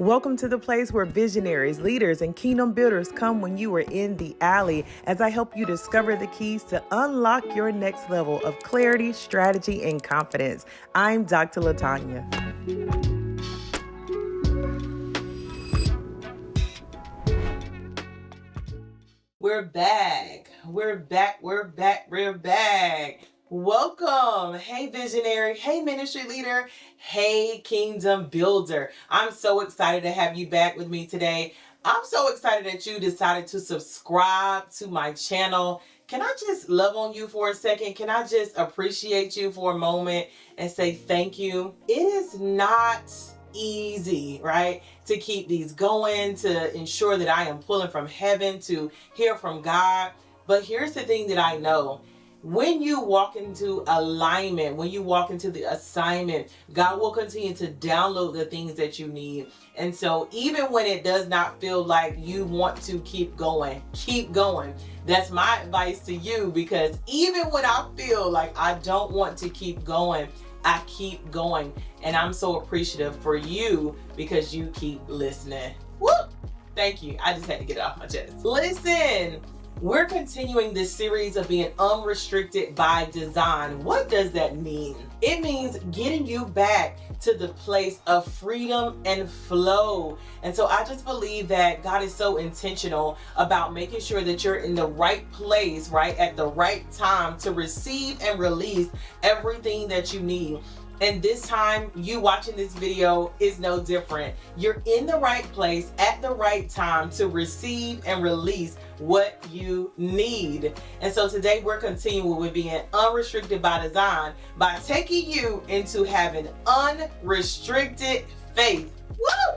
Welcome to the place where visionaries, leaders, and kingdom builders come when you are in the alley as I help you discover the keys to unlock your next level of clarity, strategy, and confidence. I'm Dr. LaTanya. We're back. Welcome. Hey, visionary. Hey, ministry leader. Hey, kingdom builder. I'm so excited to have you back with me today. I'm so excited that you decided to subscribe to my channel. Can I just love on you for a second? Can I just appreciate you for a moment and say thank you? It is not easy, right, to keep these going, to ensure that I am pulling from heaven, to hear from God. But here's the thing that I know. When you walk into alignment, when you walk into the assignment, God will continue to download the things that you need. And so even when it does not feel like you want to keep going, keep going. That's my advice to you, because even when I feel like I don't want to keep going, I keep going. And I'm so appreciative for you because you keep listening. Woo! Thank you. I just had to get it off my chest. Listen. We're continuing this series of being unrestricted by design. What does that mean? It means getting you back to the place of freedom and flow. And so I just believe that God is so intentional about making sure that you're in the right place, right, at the right time to receive and release everything that you need. And this time, you watching this video is no different. You're in the right place at the right time to receive and release what you need. And so today we're continuing with being unrestricted by design by taking you into having unrestricted faith. Woo!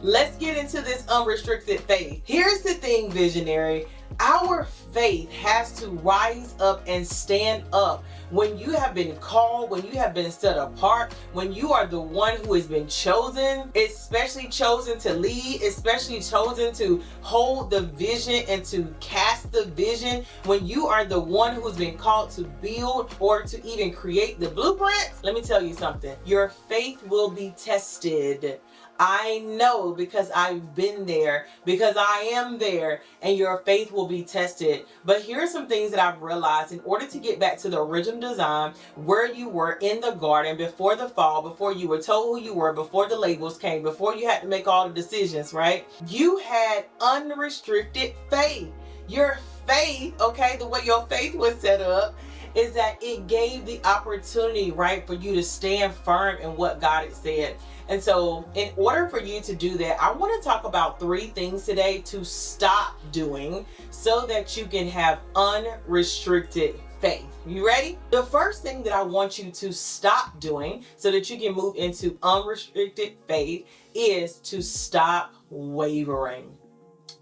Let's get into this unrestricted faith. Here's the thing, visionary. Our faith has to rise up and stand up when you have been called, when you have been set apart, when you are the one who has been chosen, especially chosen to lead, especially chosen to hold the vision and to cast the vision, when you are the one who's been called to build or to even create the blueprints. Let me tell you something. Your faith will be tested. I know, because I've been there, because I am there, and your faith will be tested. But here are some things that I've realized. In order to get back to the original design, where you were in the garden before the fall, before you were told who you were, before the labels came, before you had to make all the decisions, right? You had unrestricted faith. Your faith, okay, the way your faith was set up, is that it gave the opportunity, right, for you to stand firm in what God had said. And so in order for you to do that, I want to talk about 3 things today to stop doing so that you can have unrestricted faith. You ready? The first thing that I want you to stop doing so that you can move into unrestricted faith is to stop wavering.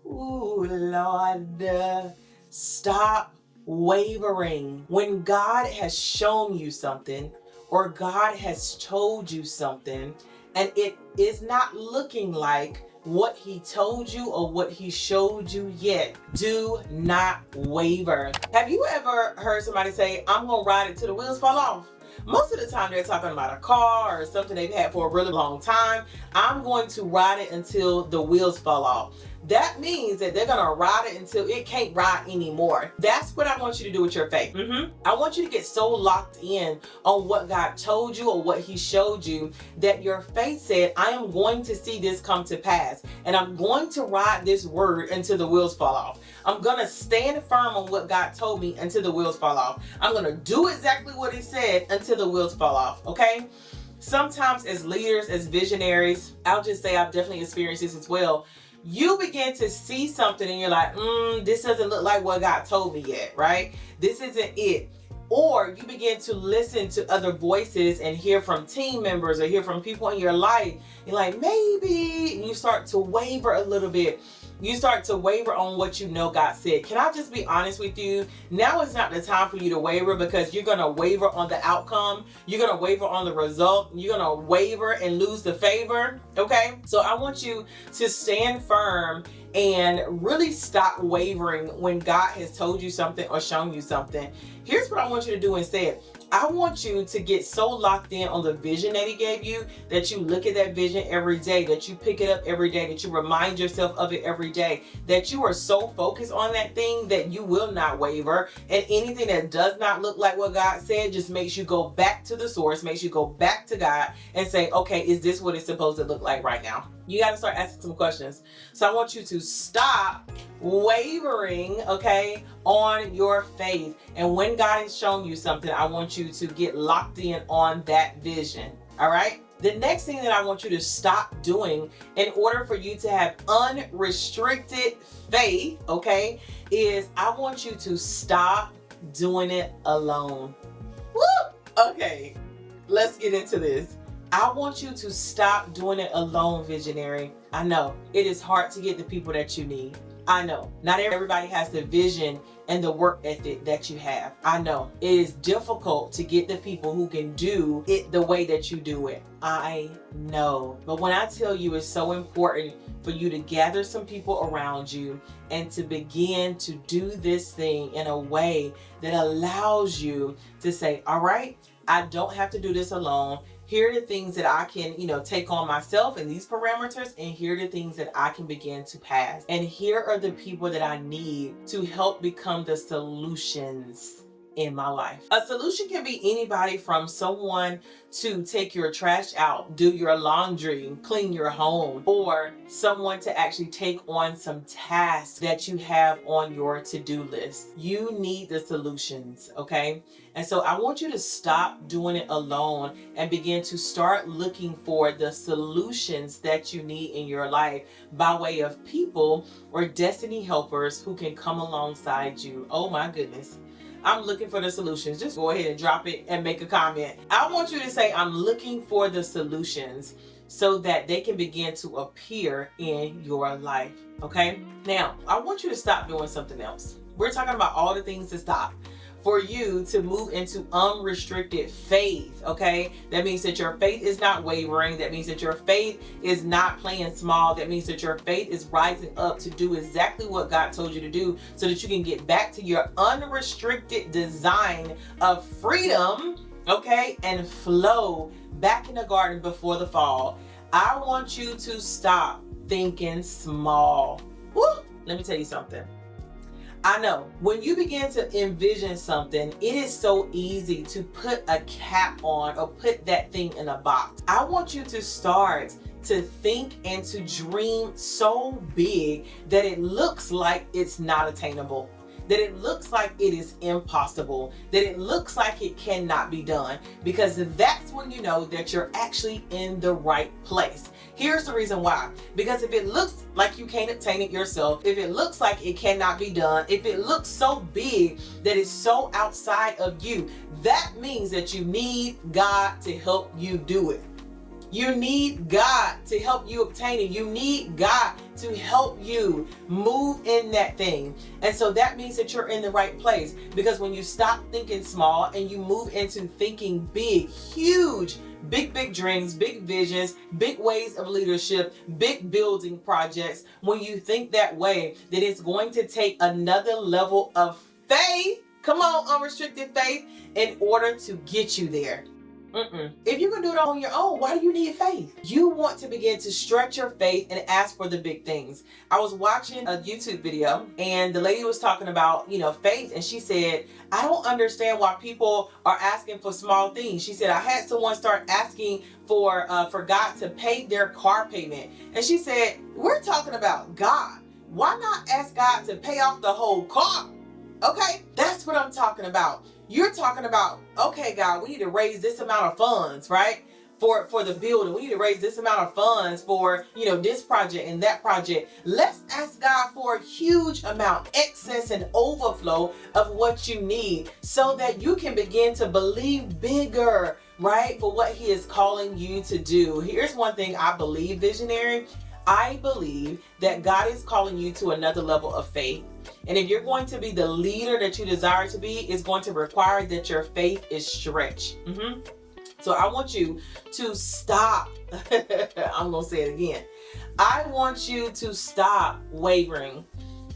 Ooh, Lord, stop wavering. When God has shown you something or God has told you something, and it is not looking like what he told you or what he showed you yet, do not waver. Have you ever heard somebody say, I'm gonna ride it till the wheels fall off? Most of the time they're talking about a car or something they've had for a really long time. I'm going to ride it until the wheels fall off. That means that they're gonna ride it until it can't ride anymore. That's what I want you to do with your faith. I want you to get so locked in on what God told you or what he showed you that your faith said, I am going to see this come to pass, and I'm going to ride this word until the wheels fall off. I'm gonna stand firm on what God told me until the wheels fall off. I'm gonna do exactly what he said until the wheels fall off, okay? Sometimes as leaders, as visionaries, I'll just say I've definitely experienced this as well. You begin to see something and you're like, this doesn't look like what God told me yet, right? This isn't it. Or you begin to listen to other voices and hear from team members or hear from people in your life. You're like, maybe, and you start to waver a little bit. You start to waver on what you know God said. Can I just be honest with you? Now is not the time for you to waver, because you're going to waver on the outcome. You're going to waver on the result. You're going to waver and lose the favor. Okay? So I want you to stand firm and really stop wavering when God has told you something or shown you something. Here's what I want you to do instead. I want you to get so locked in on the vision that he gave you that you look at that vision every day, that you pick it up every day, that you remind yourself of it every day, that you are so focused on that thing that you will not waver. And anything that does not look like what God said just makes you go back to the source, makes you go back to God and say, okay, is this what it's supposed to look like right now? You got to start asking some questions. So I want you to stop wavering, okay, on your faith. And when God has shown you something, I want you to get locked in on that vision. All right. The next thing that I want you to stop doing in order for you to have unrestricted faith, okay, is I want you to stop doing it alone. Woo! Okay, let's get into this. I want you to stop doing it alone, visionary. I know it is hard to get the people that you need. I know not everybody has the vision and the work ethic that you have. I know it is difficult to get the people who can do it the way that you do it. I know. But when I tell you it's so important for you to gather some people around you and to begin to do this thing in a way that allows you to say, all right, I don't have to do this alone. Here are the things that I can, take on myself in these parameters, and here are the things that I can begin to pass. And here are the people that I need to help become the solutions in my life. A solution can be anybody from someone to take your trash out, do your laundry, clean your home, or someone to actually take on some tasks that you have on your to-do list. You need the solutions, okay? And so I want you to stop doing it alone and begin to start looking for the solutions that you need in your life by way of people or destiny helpers who can come alongside you. Oh my goodness. I'm looking for the solutions. Just go ahead and drop it and make a comment. I want you to say, I'm looking for the solutions so that they can begin to appear in your life. Okay? Now, I want you to stop doing something else. We're talking about all the things to stop for you to move into unrestricted faith, okay? That means that your faith is not wavering. That means that your faith is not playing small. That means that your faith is rising up to do exactly what God told you to do so that you can get back to your unrestricted design of freedom, okay? And flow back in the garden before the fall. I want you to stop thinking small. Woo! Let me tell you something. I know when you begin to envision something, it is so easy to put a cap on or put that thing in a box. I want you to start to think and to dream so big that it looks like it's not attainable, that it looks like it is impossible, that it looks like it cannot be done, because that's when you know that you're actually in the right place. Here's the reason why. Because if it looks like you can't obtain it yourself, if it looks like it cannot be done, if it looks so big that it's so outside of you, that means that you need God to help you do it. You need God to help you obtain it. You need God to help you move in that thing. And so that means that you're in the right place, because when you stop thinking small and you move into thinking big, huge, big dreams, big visions, big ways of leadership, big building projects, when you think that way, then it's going to take another level of faith, come on, unrestricted faith, in order to get you there. If you can do it on your own, why do you need faith? You want to begin to stretch your faith and ask for the big things. I was watching a YouTube video and the lady was talking about, faith, and she said, I don't understand why people are asking for small things. She said, I had someone start asking for God to pay their car payment. And she said, we're talking about God. Why not ask God to pay off the whole car? Okay, that's what I'm talking about. You're talking about, okay, God, we need to raise this amount of funds, right? For the building. We need to raise this amount of funds for, this project and that project. Let's ask God for a huge amount, excess and overflow of what you need so that you can begin to believe bigger, right? For what he is calling you to do. Here's one thing I believe, visionary. I believe that God is calling you to another level of faith. And if you're going to be the leader that you desire to be, it's going to require that your faith is stretched. So I want you to stop. I'm going to say it again. I want you to stop wavering.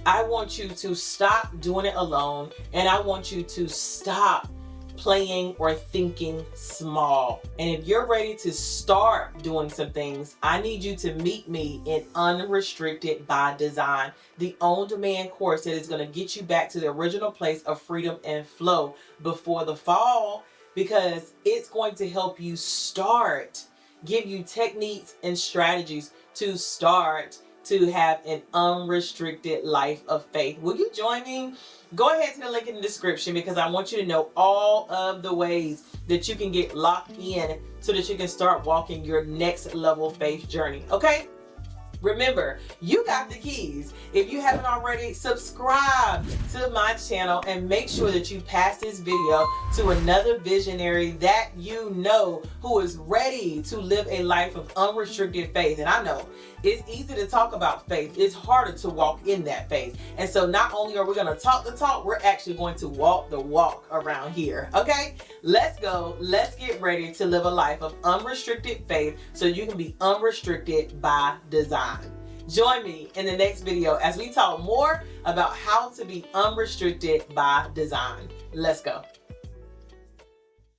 I want you to stop doing it alone. And I want you to stop playing, or thinking small. And if you're ready to start doing some things, I need you to meet me in Unrestricted by Design, the on-demand course that is going to get you back to the original place of freedom and flow before the fall, because it's going to help you start, give you techniques and strategies to start to have an unrestricted life of faith. Will you join me? Go ahead to the link in the description, because I want you to know all of the ways that you can get locked in so that you can start walking your next level faith journey. Okay? Remember, you got the keys. If you haven't already, subscribe to my channel and make sure that you pass this video to another visionary that you know who is ready to live a life of unrestricted faith. And I know it's easy to talk about faith. It's harder to walk in that faith. And so not only are we going to talk the talk, we're actually going to walk the walk around here. Okay? Let's go. Let's get ready to live a life of unrestricted faith so you can be unrestricted by design. Join me in the next video as we talk more about how to be unrestricted by design. Let's go.